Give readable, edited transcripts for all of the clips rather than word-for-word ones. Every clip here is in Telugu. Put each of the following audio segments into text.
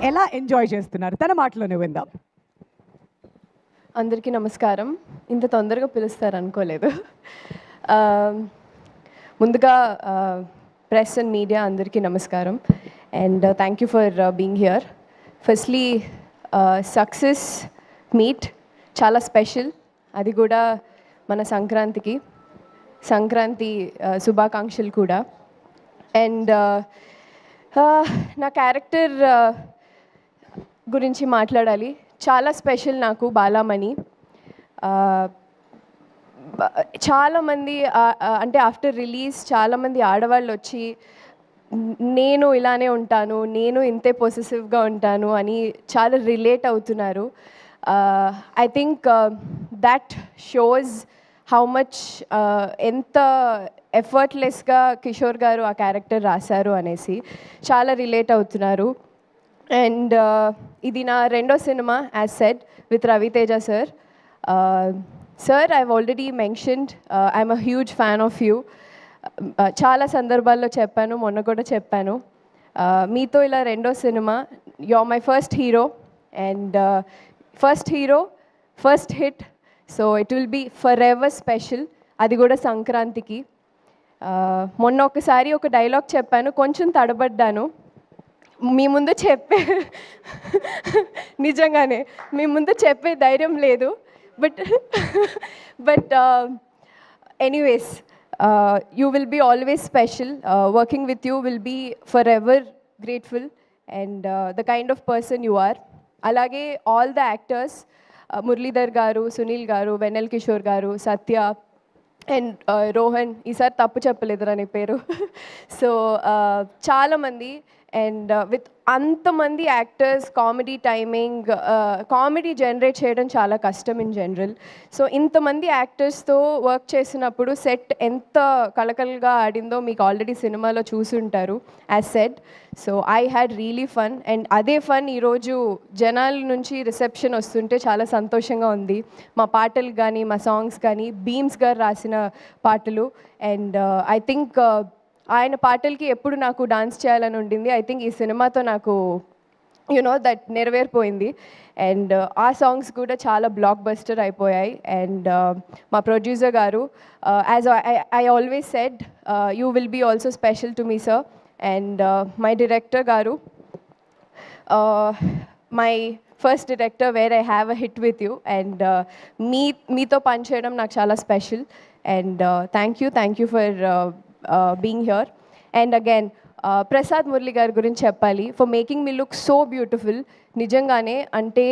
ఎలా ఎంజాయ్ చేస్తున్నారు? తన మాటలోనే విందాం. అందరికీ నమస్కారం. ఇంత తొందరగా పిలుస్తారు అనుకోలేదు. ముందుగా ప్రెస్ అండ్ మీడియా అందరికీ నమస్కారం and thank you for being here. Firstly success meet చాలా స్పెషల్, అది కూడా మన సంక్రాంతి శుభాకాంక్షలు కూడా. అండ్ నా క్యారెక్టర్ గురించి మాట్లాడాలి. చాలా స్పెషల్ నాకు బాలామణి. చాలామంది అంటే ఆఫ్టర్ రిలీజ్ చాలామంది ఆడవాళ్ళు వచ్చి నేను ఇలానే ఉంటాను, నేను ఇంతే పొసెసివ్గా ఉంటాను అని చాలా రిలేట్ అవుతున్నారు. I think that shows how much ఎంత ఎఫర్ట్లెస్గా కిషోర్ గారు ఆ క్యారెక్టర్ రాశారు అనేసి చాలా రిలేట్ అవుతున్నారు. అండ్ ఇది నా రెండో cinema as said with Ravi Teja sir. Sir, I've already mentioned I'm a huge fan of you. చాలా సందర్భాల్లో చెప్పాను, మొన్న కూడా చెప్పాను. మీతో ఇలా రెండో cinema, you are my first hero and first hit. So it will be forever special, అది కూడా సంక్రాంతికి. మొన్న ఒకసారి ఒక డైలాగ్ చెప్పాను, కొంచెం తడబడ్డాను. మీ ముందు నిజంగానే మీ ముందు చెప్పే ధైర్యం లేదు. But anyways, you will be always special. Working with you will be forever grateful and the kind of person you are. అలాగే all the actors, Muralidhar garu, Sunil గారు, వెన్నెల్ కిషోర్ గారు, సత్య అండ్ రోహన్, ఈసారి తప్పు చెప్పలేదురా నీ పేరు. సో చాలామంది అండ్ విత్ అంతమంది actors, comedy timing, comedy generate చేయడం చాలా కష్టం ఇన్ జనరల్. సో ఇంతమంది యాక్టర్స్తో వర్క్ చేసినప్పుడు సెట్ ఎంత కలకలగా ఆడిందో మీకు ఆల్రెడీ సినిమాలో చూసుంటారు as said. So I had really fun and అదే ఫన్ ఈరోజు జనాల నుంచి రిసెప్షన్ వస్తుంటే చాలా సంతోషంగా ఉంది. మా పాటలు కానీ, మా సాంగ్స్ కానీ, బీమ్స్ గారు రాసిన పాటలు. అండ్ ఐ థింక్ ఆయన పాటలకి ఎప్పుడు నాకు డాన్స్ చేయాలని ఉండింది. ఐ థింక్ ఈ సినిమాతో నాకు దట్ నెరవేరిపోయింది. అండ్ ఆ సాంగ్స్ కూడా చాలా బ్లాక్ బస్టర్ అయిపోయాయి. అండ్ మా ప్రొడ్యూసర్ గారు, as I always said, you will be also special to me sir. And my director గారు, my first director where I have a hit with you. And మీతో పనిచేయడం నాకు చాలా special. And thank you for being here. And again Prasad Murali గారి గురించి చెప్పాలి, for making me look so beautiful. నిజంగానే, అంటే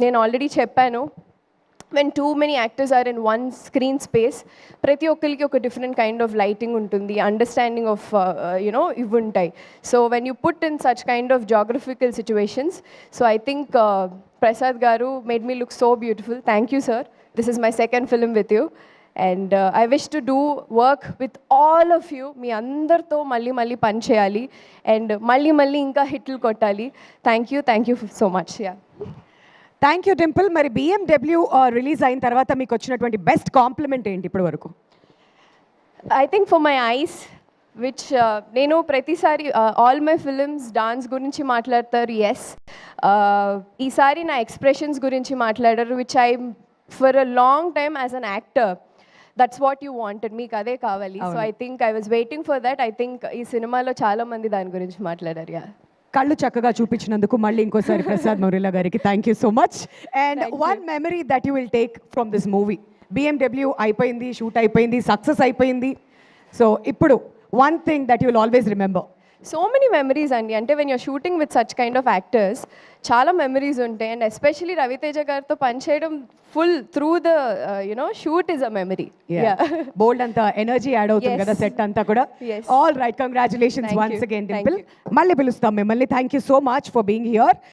నేను ఆల్రెడీ చెప్పాను, when too many actors are in one screen space, ప్రతి ఒక్కరికి ఒక డిఫరెంట్ కైండ్ ఆఫ్ లైటింగ్ ఉంటుంది, అండర్స్టాండింగ్ ఆఫ్ ఇవి ఉంటాయి. So when you put in such kind of geographical situations, so I think Prasad గారు made me look so beautiful. Thank you sir. This is my second film with you and I wish to do work with all of you. మీ అందరితో మళ్ళీ పని చేయాలి అండ్ మళ్ళీ ఇంకా హిట్లు కొట్టాలి. Thank you so much. Yeah, thank you Dimple. మరి BMW రిలీజ్ అయిన తర్వాత మీకు వచ్చినటువంటి బెస్ట్ కాంప్లిమెంట్ ఏంటి ఇప్పటి వరకు? I think for my eyes, which నేను ప్రతిసారి ఆల్ మై ఫిలిమ్స్ డాన్స్ గురించి మాట్లాడతారు. ఎస్, ఈసారి నా ఎక్స్ప్రెషన్స్ గురించి మాట్లాడారు, which I for a long time as an actor, that's what you wanted, మీకు అదే కావాలి. So I think I was waiting for that. I think ఈ సినిమాలో చాలా మంది దాని గురించి మాట్లాడారు. యా, కళ్ళు చక్కగా చూపించినందుకు మళ్ళీ ఇంకోసారి ప్రసాద్ మురళి గారికి thank you so much. And one memory that you will take from this movie. BMW అయిపోయింది, షూట్ అయిపోయింది, సక్సెస్ అయిపోయింది. సో ఇప్పుడు one thing that you will always remember. So many memories అండి. అంటే when you're shooting with such kind of actors చాలా మెమరీస్ ఉంటాయి. అండ్ ఎస్పెషలీ రవితేజ గారితో పనిచేయడం full through the shoot is a memory. బోల్డ్ అంతా ఎనర్జీ యాడ్ అవుతుంది కదా సెట్ అంతా కూడా. All right, congratulations once again Dimple. మళ్ళీ పిలుస్తాం మిమ్మల్ని. Thank you so much for being here.